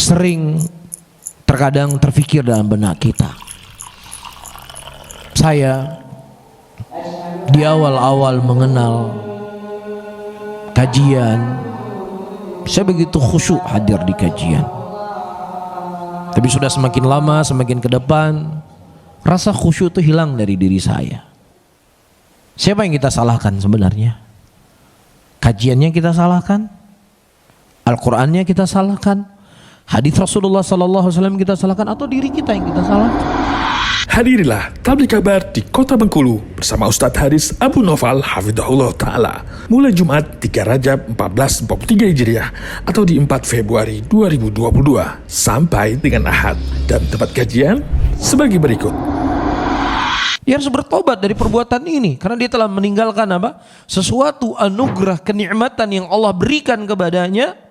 sering terkadang terfikir dalam benak kita. Saya di awal-awal mengenal kajian, saya begitu khusyuk hadir di kajian. Tapi sudah semakin lama, semakin ke depan, rasa khusyuk itu hilang dari diri saya. Siapa yang kita salahkan sebenarnya? Kajiannya kita salahkan? Al-Qur'annya kita salahkan? Hadis Rasulullah SAW kita salahkan? Atau diri kita yang kita salahkan? Hadirilah Tablik Kabar di Kota Bengkulu bersama Ustadz Haris Abu Naufal Hafidhahullah Ta'ala mulai Jumat 3 Rajab 1443 Hijriah atau di 4 Februari 2022 sampai dengan Ahad, dan tempat kajian sebagai berikut. Dia harus bertobat dari perbuatan ini karena dia telah meninggalkan apa? Sesuatu anugerah kenikmatan yang Allah berikan kepadanya,